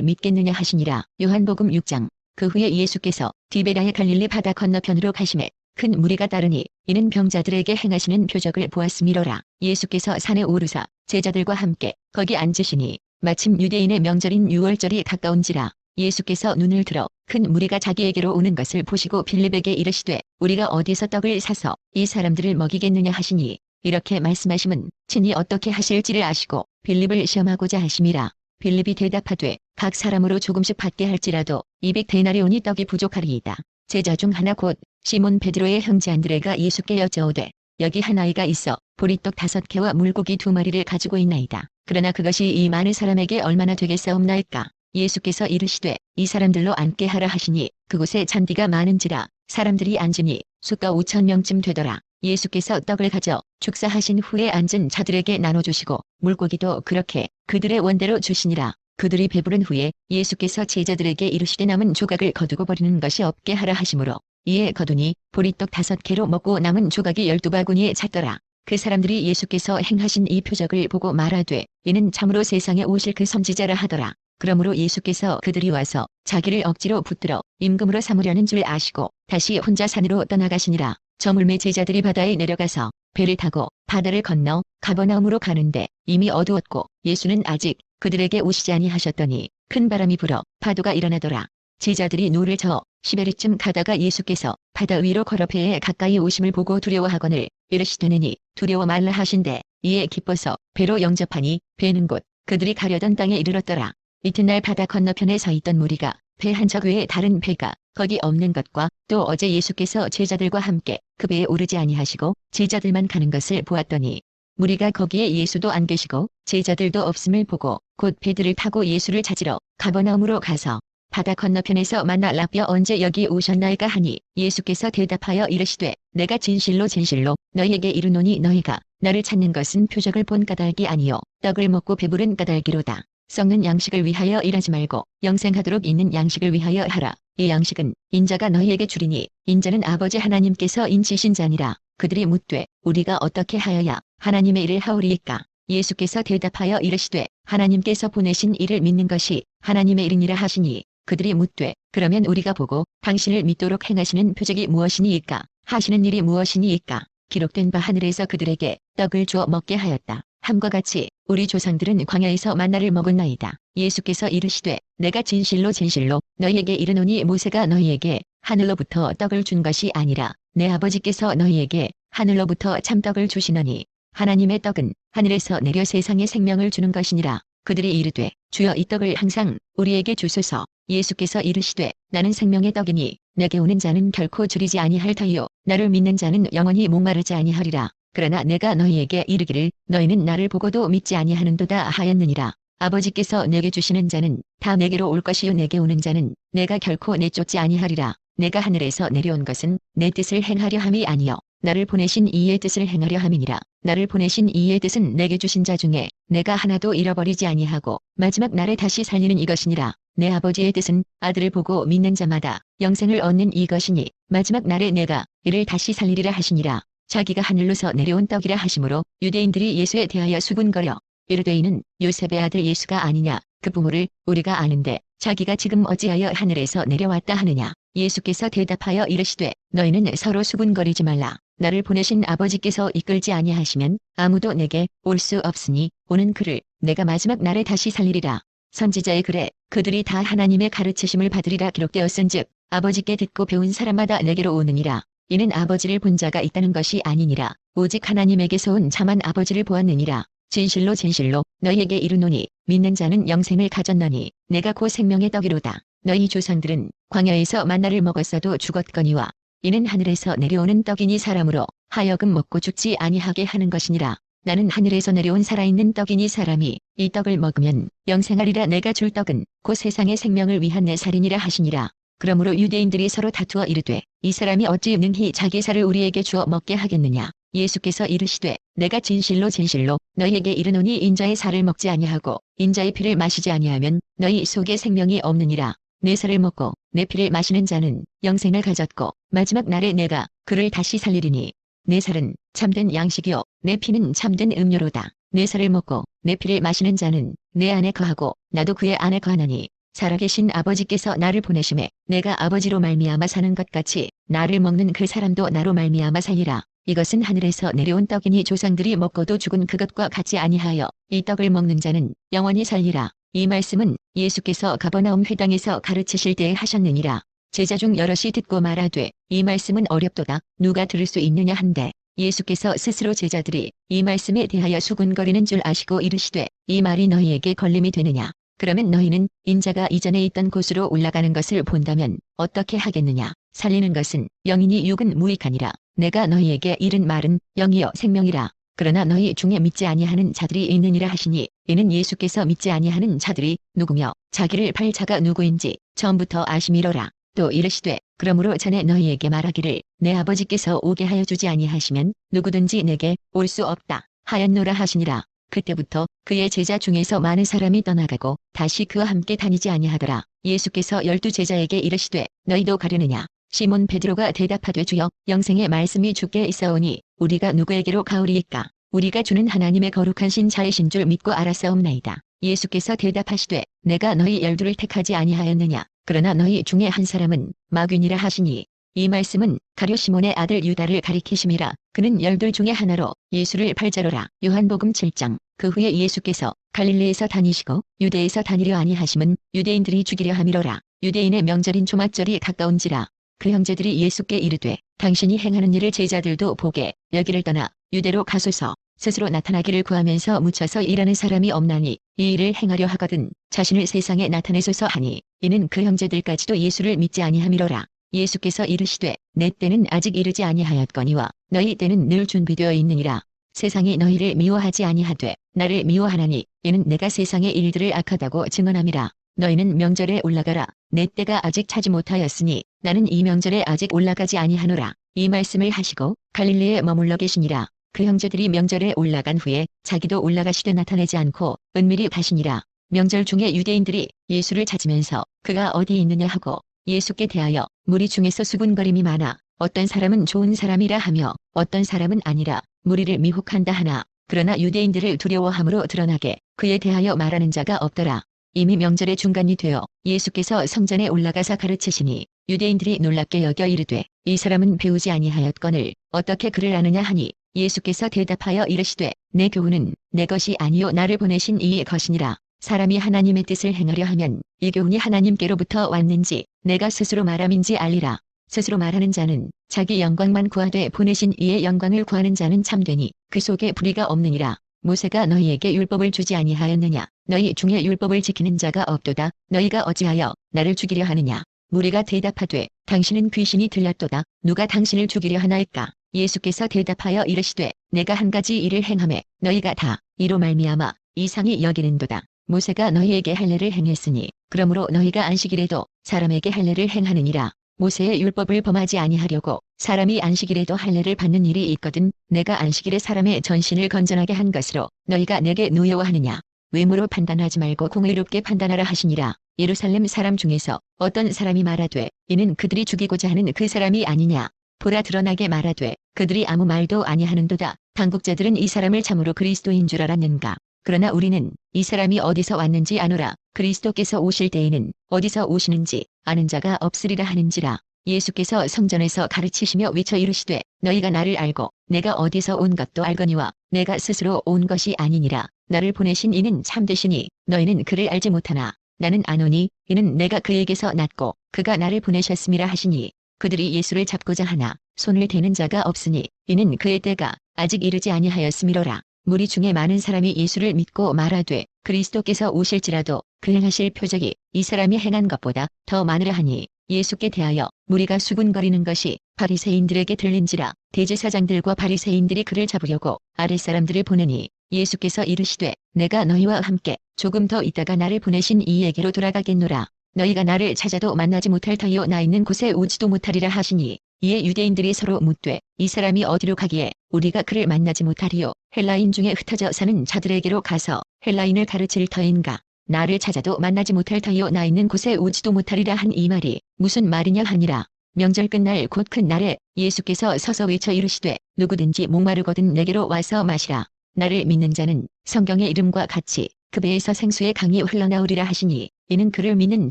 믿겠느냐 하시니라. 요한복음 6장. 그 후에 예수께서 디베랴의 갈릴리 바다 건너편으로 가시매 큰 무리가 따르니 이는 병자들에게 행하시는 표적을 보았음이로라. 예수께서 산에 오르사 제자들과 함께 거기 앉으시니 마침 유대인의 명절인 유월절이 가까운지라. 예수께서 눈을 들어 큰 무리가 자기에게로 오는 것을 보시고 빌립에게 이르시되 우리가 어디서 떡을 사서 이 사람들을 먹이겠느냐 하시니 이렇게 말씀하심은 친히 어떻게 하실지를 아시고 빌립을 시험하고자 하심이라. 빌립이 대답하되 각 사람으로 조금씩 받게 할지라도 200데나리온이 떡이 부족하리이다. 제자 중 하나 곧 시몬 베드로의 형제 안드레가 예수께 여짜오되 여기 한 아이가 있어 보리떡 5개와 물고기 2마리를 가지고 있나이다. 그러나 그것이 이 많은 사람에게 얼마나 되겠사옵나이까. 예수께서 이르시되 이 사람들로 앉게 하라 하시니 그곳에 잔디가 많은지라 사람들이 앉으니 수가 5,000명쯤 되더라. 예수께서 떡을 가져 축사하신 후에 앉은 자들에게 나눠주시고 물고기도 그렇게 그들의 원대로 주시니라. 그들이 배부른 후에 예수께서 제자들에게 이르시되 남은 조각을 거두고 버리는 것이 없게 하라 하시므로 이에 거두니 보리떡 5개로 먹고 남은 조각이 12바구니에 찼더라. 그 사람들이 예수께서 행하신 이 표적을 보고 말하되 이는 참으로 세상에 오실 그 선지자라 하더라. 그러므로 예수께서 그들이 와서 자기를 억지로 붙들어 임금으로 삼으려는 줄 아시고 다시 혼자 산으로 떠나가시니라. 저물매 제자들이 바다에 내려가서 배를 타고 바다를 건너 가버나움으로 가는데 이미 어두웠고 예수는 아직 그들에게 오시지 아니하셨더니 큰 바람이 불어 파도가 일어나더라. 제자들이 노를 저어 시베리쯤 가다가 예수께서 바다 위로 걸어 배에 가까이 오심을 보고 두려워하거늘 이르시되느니 두려워 말라 하신대 이에 기뻐서 배로 영접하니 배는 곧 그들이 가려던 땅에 이르렀더라. 이튿날 바다 건너편에 서 있던 무리가 배 한 척 외에 다른 배가 거기 없는 것과 또 어제 예수께서 제자들과 함께 그 배에 오르지 아니하시고 제자들만 가는 것을 보았더니 무리가 거기에 예수도 안 계시고 제자들도 없음을 보고 곧 배들을 타고 예수를 찾으러 가버나움으로 가서 바다 건너편에서 만나 라비어 언제 여기 오셨나이까 하니 예수께서 대답하여 이르시되 내가 진실로 진실로 너희에게 이르노니 너희가 나를 찾는 것은 표적을 본 까닭이 아니요 떡을 먹고 배부른 까닭이로다. 썩는 양식을 위하여 일하지 말고 영생하도록 있는 양식을 위하여 하라. 이 양식은 인자가 너희에게 주리니 인자는 아버지 하나님께서 인치신 자니라. 그들이 묻되 우리가 어떻게 하여야 하나님의 일을 하오리이까. 예수께서 대답하여 이르시되 하나님께서 보내신 이를 믿는 것이 하나님의 일이니라 하시니 그들이 묻되 그러면 우리가 보고 당신을 믿도록 행하시는 표적이 무엇이니이까 하시는 일이 무엇이니이까. 기록된 바 하늘에서 그들에게 떡을 주어 먹게 하였다 함과 같이 우리 조상들은 광야에서 만나를 먹었나이다. 예수께서 이르시되 내가 진실로 진실로 너희에게 이르노니 모세가 너희에게 하늘로부터 떡을 준 것이 아니라 내 아버지께서 너희에게 하늘로부터 참떡을 주시나니 하나님의 떡은 하늘에서 내려 세상에 생명을 주는 것이니라. 그들이 이르되 주여 이 떡을 항상 우리에게 주소서. 예수께서 이르시되 나는 생명의 떡이니 내게 오는 자는 결코 줄이지 아니할 터이요 나를 믿는 자는 영원히 목마르지 아니하리라. 그러나 내가 너희에게 이르기를 너희는 나를 보고도 믿지 아니하는도다 하였느니라. 아버지께서 내게 주시는 자는 다 내게로 올 것이요 내게 오는 자는 내가 결코 내쫓지 아니하리라. 내가 하늘에서 내려온 것은 내 뜻을 행하려 함이 아니요 나를 보내신 이의 뜻을 행하려 함이니라. 나를 보내신 이의 뜻은 내게 주신 자 중에 내가 하나도 잃어버리지 아니하고 마지막 날에 다시 살리는 이것이니라. 내 아버지의 뜻은 아들을 보고 믿는 자마다 영생을 얻는 이것이니 마지막 날에 내가 이를 다시 살리리라 하시니라. 자기가 하늘로서 내려온 떡이라 하시므로 유대인들이 예수에 대하여 수군거려 이르되 이는 요셉의 아들 예수가 아니냐. 그 부모를 우리가 아는데 자기가 지금 어찌하여 하늘에서 내려왔다 하느냐. 예수께서 대답하여 이르시되 너희는 서로 수군거리지 말라. 나를 보내신 아버지께서 이끌지 아니하시면 아무도 내게 올 수 없으니 오는 그를 내가 마지막 날에 다시 살리리라. 선지자의 글에 그들이 다 하나님의 가르치심을 받으리라 기록되었은즉 아버지께 듣고 배운 사람마다 내게로 오느니라. 이는 아버지를 본 자가 있다는 것이 아니니라. 오직 하나님에게서 온 자만 아버지를 보았느니라. 진실로 진실로 너희에게 이르노니 믿는 자는 영생을 가졌나니 내가 곧 생명의 떡이로다. 너희 조상들은 광야에서 만나를 먹었어도 죽었거니와 이는 하늘에서 내려오는 떡이니 사람으로 하여금 먹고 죽지 아니하게 하는 것이니라. 나는 하늘에서 내려온 살아있는 떡이니 사람이 이 떡을 먹으면 영생하리라. 내가 줄 떡은 곧 세상의 생명을 위한 내 살이니라 하시니라. 그러므로 유대인들이 서로 다투어 이르되 이 사람이 어찌 능히 자기 살을 우리에게 주어 먹게 하겠느냐. 예수께서 이르시되 내가 진실로 진실로 너희에게 이르노니 인자의 살을 먹지 아니하고 인자의 피를 마시지 아니하면 너희 속에 생명이 없느니라. 내 살을 먹고 내 피를 마시는 자는 영생을 가졌고 마지막 날에 내가 그를 다시 살리리니 내 살은 참된 양식이요 내 피는 참된 음료로다. 내 살을 먹고 내 피를 마시는 자는 내 안에 거하고 나도 그의 안에 거하나니 살아계신 아버지께서 나를 보내심에 내가 아버지로 말미암아 사는 것 같이 나를 먹는 그 사람도 나로 말미암아 살리라. 이것은 하늘에서 내려온 떡이니 조상들이 먹고도 죽은 그것과 같지 아니하여 이 떡을 먹는 자는 영원히 살리라. 이 말씀은 예수께서 가버나움 회당에서 가르치실 때에 하셨느니라. 제자 중 여럿이 듣고 말하되 이 말씀은 어렵도다. 누가 들을 수 있느냐 한데 예수께서 스스로 제자들이 이 말씀에 대하여 수군거리는 줄 아시고 이르시되 이 말이 너희에게 걸림이 되느냐. 그러면 너희는 인자가 이전에 있던 곳으로 올라가는 것을 본다면 어떻게 하겠느냐. 살리는 것은 영이니 육은 무익하니라. 내가 너희에게 이른 말은 영이요 생명이라. 그러나 너희 중에 믿지 아니하는 자들이 있느니라 하시니 이는 예수께서 믿지 아니하는 자들이 누구며 자기를 팔 자가 누구인지 처음부터 아심이로라. 또 이르시되 그러므로 전에 너희에게 말하기를 내 아버지께서 오게 하여 주지 아니하시면 누구든지 내게 올 수 없다 하였노라 하시니라. 그때부터 그의 제자 중에서 많은 사람이 떠나가고 다시 그와 함께 다니지 아니하더라. 예수께서 12 제자에게 이르시되 너희도 가려느냐. 시몬 베드로가 대답하되 주여 영생의 말씀이 주께 있사오니 우리가 누구에게로 가오리이까. 우리가 주는 하나님의 거룩한 신자이신 줄 믿고 알았사옵나이다. 예수께서 대답하시되 내가 너희 12를 택하지 아니하였느냐. 그러나 너희 중에 한 사람은 마귀니라 하시니 이 말씀은 가룟 시몬의 아들 유다를 가리키심이라. 그는 12 중에 하나로 예수를 팔자로라. 요한복음 7장. 그 후에 예수께서 갈릴리에서 다니시고 유대에서 다니려 아니하심은 유대인들이 죽이려 함이로라. 유대인의 명절인 조막절이 가까운지라. 그 형제들이 예수께 이르되 당신이 행하는 일을 제자들도 보게 여기를 떠나 유대로 가소서. 스스로 나타나기를 구하면서 묻혀서 일하는 사람이 없나니 이 일을 행하려 하거든 자신을 세상에 나타내소서 하니 이는 그 형제들까지도 예수를 믿지 아니함이로라. 예수께서 이르시되 내 때는 아직 이르지 아니하였거니와 너희 때는 늘 준비되어 있느니라. 세상이 너희를 미워하지 아니하되 나를 미워하나니 이는 내가 세상의 일들을 악하다고 증언함이라. 너희는 명절에 올라가라. 내 때가 아직 차지 못하였으니 나는 이 명절에 아직 올라가지 아니하노라. 이 말씀을 하시고 갈릴리에 머물러 계시니라. 그 형제들이 명절에 올라간 후에 자기도 올라가시되 나타내지 않고 은밀히 가시니라. 명절 중에 유대인들이 예수를 찾으면서 그가 어디 있느냐 하고 예수께 대하여 무리 중에서 수군거림이 많아 어떤 사람은 좋은 사람이라 하며 어떤 사람은 아니라 무리를 미혹한다 하나 그러나 유대인들을 두려워함으로 드러나게 그에 대하여 말하는 자가 없더라. 이미 명절의 중간이 되어 예수께서 성전에 올라가사 가르치시니 유대인들이 놀랍게 여겨 이르되 이 사람은 배우지 아니하였거늘 어떻게 그를 아느냐 하니 예수께서 대답하여 이르시되 내 교훈은 내 것이 아니요 나를 보내신 이의 것이니라. 사람이 하나님의 뜻을 행하려 하면 이 교훈이 하나님께로부터 왔는지 내가 스스로 말함인지 알리라. 스스로 말하는 자는 자기 영광만 구하되 보내신 이의 영광을 구하는 자는 참되니 그 속에 불의가 없느니라. 모세가 너희에게 율법을 주지 아니하였느냐. 너희 중에 율법을 지키는 자가 없도다. 너희가 어찌하여 나를 죽이려 하느냐. 무리가 대답하되 당신은 귀신이 들렸도다. 누가 당신을 죽이려 하나이까. 예수께서 대답하여 이르시되 내가 한 가지 일을 행하매 너희가 다 이로 말미암아 이상히 여기는도다. 모세가 너희에게 할례를 행했으니 그러므로 너희가 안식일에도 사람에게 할례를 행하느니라. 모세의 율법을 범하지 아니하려고 사람이 안식일에도 할례를 받는 일이 있거든 내가 안식일에 사람의 전신을 건전하게 한 것으로 너희가 내게 노여워하느냐. 외모로 판단하지 말고 공의롭게 판단하라 하시니라. 예루살렘 사람 중에서 어떤 사람이 말하되 이는 그들이 죽이고자 하는 그 사람이 아니냐. 보라 드러나게 말하되 그들이 아무 말도 아니하는도다. 당국자들은 이 사람을 참으로 그리스도인 줄 알았는가. 그러나 우리는 이 사람이 어디서 왔는지 아노라. 그리스도께서 오실 때에는 어디서 오시는지 아는 자가 없으리라 하는지라. 예수께서 성전에서 가르치시며 외쳐 이르시되 너희가 나를 알고 내가 어디서 온 것도 알거니와 내가 스스로 온 것이 아니니라. 나를 보내신 이는 참되시니 너희는 그를 알지 못하나 나는 아노니 이는 내가 그에게서 났고 그가 나를 보내셨음이라 하시니 그들이 예수를 잡고자 하나 손을 대는 자가 없으니 이는 그의 때가 아직 이르지 아니하였음이로라. 무리 중에 많은 사람이 예수를 믿고 말하되 그리스도께서 오실지라도 그 행하실 표적이 이 사람이 행한 것보다 더 많으라 하니 예수께 대하여 무리가 수군거리는 것이 바리새인들에게 들린지라. 대제사장들과 바리새인들이 그를 잡으려고 아랫사람들을 보내니 예수께서 이르시되 내가 너희와 함께 조금 더 있다가 나를 보내신 이에게로 돌아가겠노라. 너희가 나를 찾아도 만나지 못할 터이요 나 있는 곳에 오지도 못하리라 하시니 이에 유대인들이 서로 묻되 이 사람이 어디로 가기에 우리가 그를 만나지 못하리요. 헬라인 중에 흩어져 사는 자들에게로 가서 헬라인을 가르칠 터인가. 나를 찾아도 만나지 못할 터이요 나 있는 곳에 오지도 못하리라 한 이 말이 무슨 말이냐 하니라. 명절 끝날 곧 큰 날에 예수께서 서서 외쳐 이르시되 누구든지 목마르거든 내게로 와서 마시라. 나를 믿는 자는 성경의 이름과 같이 그 배에서 생수의 강이 흘러나오리라 하시니 이는 그를 믿는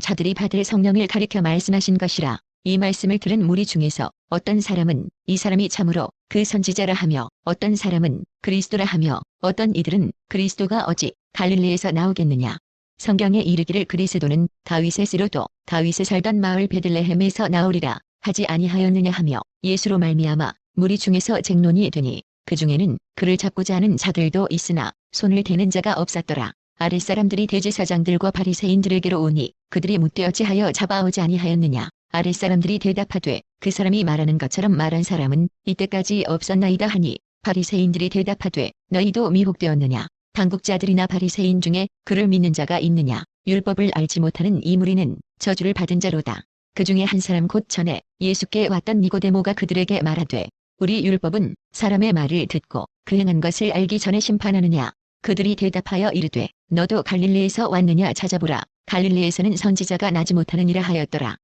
자들이 받을 성령을 가리켜 말씀하신 것이라. 이 말씀을 들은 무리 중에서 어떤 사람은 이 사람이 참으로 그 선지자라 하며, 어떤 사람은 그리스도라 하며, 어떤 이들은 그리스도가 어찌 갈릴리에서 나오겠느냐. 성경에 이르기를 그리스도는 다윗의 씨로도 다윗의 살던 마을 베들레헴에서 나오리라 하지 아니하였느냐 하며, 예수로 말미암아 무리 중에서 쟁론이 되니 그 중에는 그를 잡고자 하는 자들도 있으나 손을 대는 자가 없었더라. 아랫사람들이 대제사장들과 바리새인들에게로 오니 그들이 묻되 어찌하여 잡아오지 아니하였느냐. 아랫사람들이 대답하되 그 사람이 말하는 것처럼 말한 사람은 이때까지 없었나이다 하니, 바리새인들이 대답하되 너희도 미혹되었느냐. 당국자들이나 바리새인 중에 그를 믿는 자가 있느냐. 율법을 알지 못하는 이 무리는 저주를 받은 자로다. 그 중에 한 사람 곧 전에 예수께 왔던 니고데모가 그들에게 말하되 우리 율법은 사람의 말을 듣고 그 행한 것을 알기 전에 심판하느냐. 그들이 대답하여 이르되 너도 갈릴리에서 왔느냐 찾아보라. 갈릴리에서는 선지자가 나지 못하느니라 하였더라.